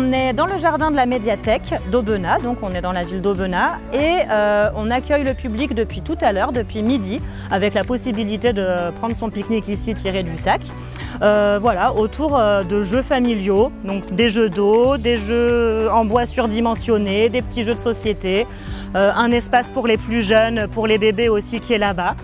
On est dans le jardin de la médiathèque d'Aubenas, donc on est dans la ville d'Aubenas et on accueille le public depuis tout à l'heure, depuis midi, avec la possibilité de prendre son pique-nique ici tiré du sac. Voilà, autour de jeux familiaux, donc des jeux d'eau, des jeux en bois surdimensionnés, des petits jeux de société, un espace pour les plus jeunes, pour les bébés aussi qui est là-bas.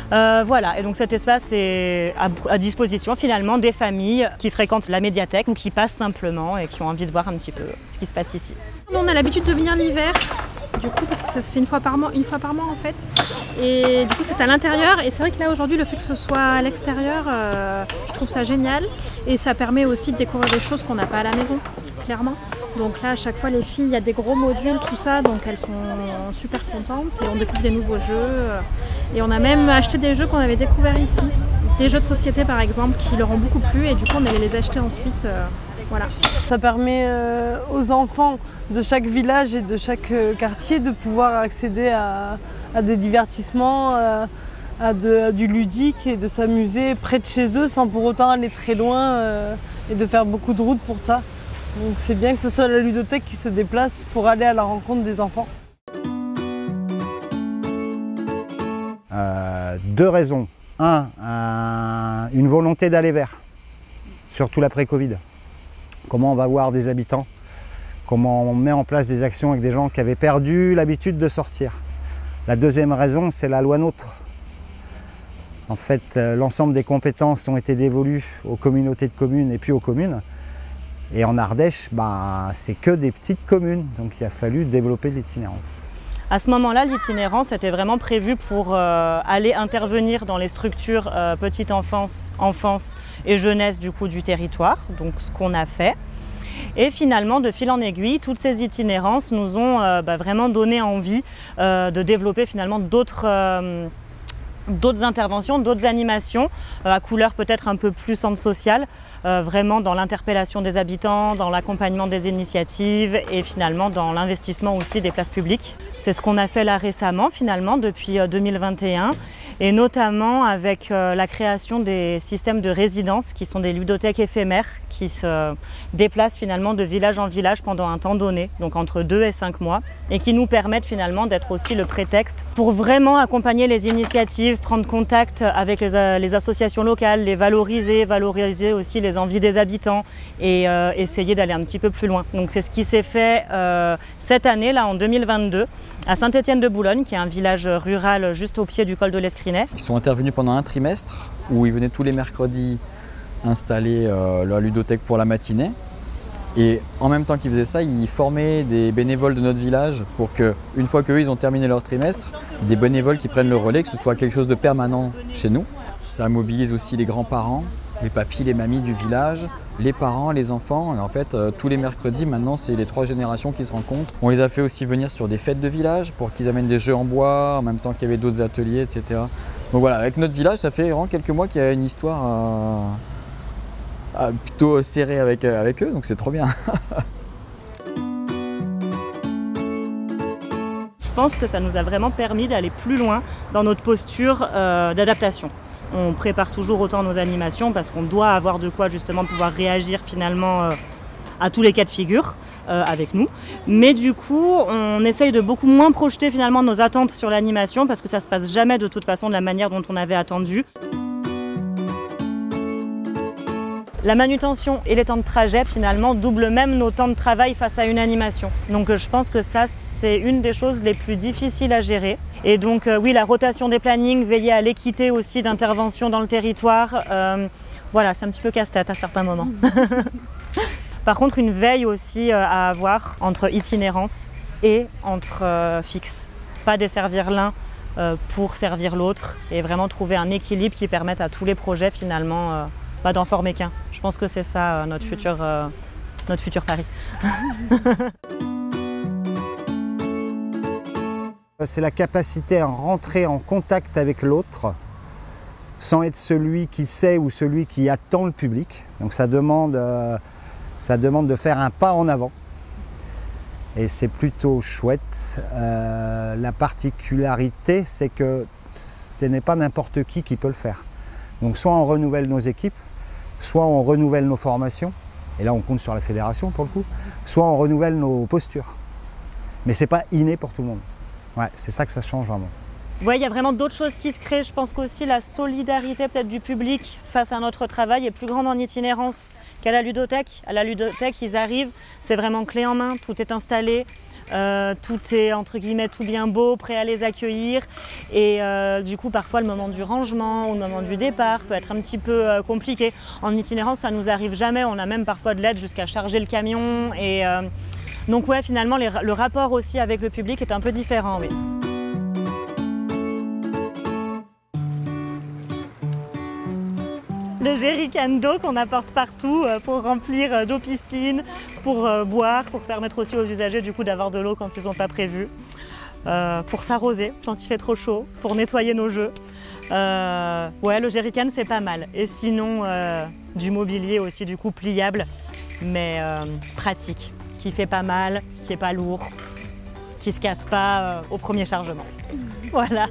Voilà, et donc cet espace est à disposition finalement des familles qui fréquentent la médiathèque ou qui passent simplement et qui ont envie de voir un petit peu ce qui se passe ici. On a l'habitude de venir l'hiver, du coup parce que ça se fait une fois par mois en fait. Et du coup c'est à l'intérieur et c'est vrai que là aujourd'hui le fait que ce soit à l'extérieur, je trouve ça génial. Et ça permet aussi de découvrir des choses qu'on n'a pas à la maison, clairement. Donc là à chaque fois les filles, il y a des gros modules, tout ça, donc elles sont super contentes et on découvre des nouveaux jeux. Et on a même acheté des jeux qu'on avait découverts ici. Des jeux de société par exemple qui leur ont beaucoup plu et du coup on allait les acheter ensuite. Voilà. Ça permet aux enfants de chaque village et de chaque quartier de pouvoir accéder à des divertissements, à du ludique et de s'amuser près de chez eux sans pour autant aller très loin et de faire beaucoup de routes pour ça. Donc c'est bien que ce soit la ludothèque qui se déplace pour aller à la rencontre des enfants. Deux raisons. Une volonté d'aller vers, surtout l'après-Covid. Comment on va voir des habitants, comment on met en place des actions avec des gens qui avaient perdu l'habitude de sortir. La deuxième raison, c'est la loi NOTRe. En fait, l'ensemble des compétences ont été dévolues aux communautés de communes et puis aux communes. Et en Ardèche, c'est que des petites communes, donc il a fallu développer l'itinérance. À ce moment-là, l'itinérance était vraiment prévue pour aller intervenir dans les structures petite enfance, enfance et jeunesse du coup du territoire, donc ce qu'on a fait. Et finalement, de fil en aiguille, toutes ces itinérances nous ont vraiment donné envie de développer finalement d'autres interventions, d'autres animations à couleur peut-être un peu plus centre social, vraiment dans l'interpellation des habitants, dans l'accompagnement des initiatives et finalement dans l'investissement aussi des places publiques. C'est ce qu'on a fait là récemment finalement depuis 2021 et notamment avec la création des systèmes de résidence qui sont des ludothèques éphémères qui se déplacent finalement de village en village pendant un temps donné, donc entre 2 et 5 mois, et qui nous permettent finalement d'être aussi le prétexte pour vraiment accompagner les initiatives, prendre contact avec les associations locales, les valoriser aussi les envies des habitants et essayer d'aller un petit peu plus loin. Donc c'est ce qui s'est fait cette année, là en 2022, à Saint-Étienne-de-Boulogne, qui est un village rural juste au pied du col de l'Escrinet. Ils sont intervenus pendant un trimestre où ils venaient tous les mercredis installer la ludothèque pour la matinée. Et en même temps qu'ils faisaient ça, ils formaient des bénévoles de notre village pour qu'une fois qu'eux ils ont terminé leur trimestre, des bénévoles qui prennent le relais, que ce soit quelque chose de permanent chez nous. Ça mobilise aussi les grands-parents, les papis, les mamies du village, les parents, les enfants. Et en fait, tous les mercredis, maintenant, c'est les 3 générations qui se rencontrent. On les a fait aussi venir sur des fêtes de village pour qu'ils amènent des jeux en bois, en même temps qu'il y avait d'autres ateliers, etc. Donc voilà, avec notre village, ça fait vraiment quelques mois qu'il y a une histoire plutôt serrée avec eux, donc c'est trop bien. Je pense que ça nous a vraiment permis d'aller plus loin dans notre posture d'adaptation. On prépare toujours autant nos animations parce qu'on doit avoir de quoi justement pouvoir réagir finalement à tous les cas de figure avec nous. Mais du coup, on essaye de beaucoup moins projeter finalement nos attentes sur l'animation parce que ça se passe jamais de toute façon de la manière dont on avait attendu. La manutention et les temps de trajet finalement doublent même nos temps de travail face à une animation. Donc je pense que ça c'est une des choses les plus difficiles à gérer. Et donc oui, la rotation des plannings, veiller à l'équité aussi d'intervention dans le territoire, voilà, c'est un petit peu casse-tête à certains moments. Par contre, une veille aussi à avoir entre itinérance et entre fixe. Pas desservir l'un pour servir l'autre et vraiment trouver un équilibre qui permette à tous les projets finalement d'en former qu'un. Je pense que c'est ça notre futur pari. C'est la capacité à rentrer en contact avec l'autre sans être celui qui sait ou celui qui attend le public. Donc ça demande de faire un pas en avant. Et c'est plutôt chouette. La particularité, c'est que ce n'est pas n'importe qui peut le faire. Donc soit on renouvelle nos équipes, soit on renouvelle nos formations, et là on compte sur la fédération pour le coup, soit on renouvelle nos postures. Mais c'est pas inné pour tout le monde. Ouais, c'est ça que ça change vraiment. Ouais, il y a vraiment d'autres choses qui se créent. Je pense qu'aussi la solidarité peut-être du public face à notre travail est plus grande en itinérance qu'à la ludothèque. À la ludothèque, ils arrivent, c'est vraiment clé en main, tout est installé. Tout est entre guillemets tout bien beau, prêt à les accueillir et du coup parfois le moment du rangement ou le moment du départ peut être un petit peu compliqué. En itinérance ça nous arrive jamais, on a même parfois de l'aide jusqu'à charger le camion et donc ouais finalement le rapport aussi avec le public est un peu différent. Oui. Le jerrycan d'eau qu'on apporte partout pour remplir d'eau piscine, pour boire, pour permettre aussi aux usagers du coup d'avoir de l'eau quand ils n'ont pas prévu, pour s'arroser quand il fait trop chaud, pour nettoyer nos jeux. Ouais, le jerrycan c'est pas mal. Et sinon du mobilier aussi du coup pliable, mais pratique, qui fait pas mal, qui est pas lourd, qui se casse pas au premier chargement. Voilà.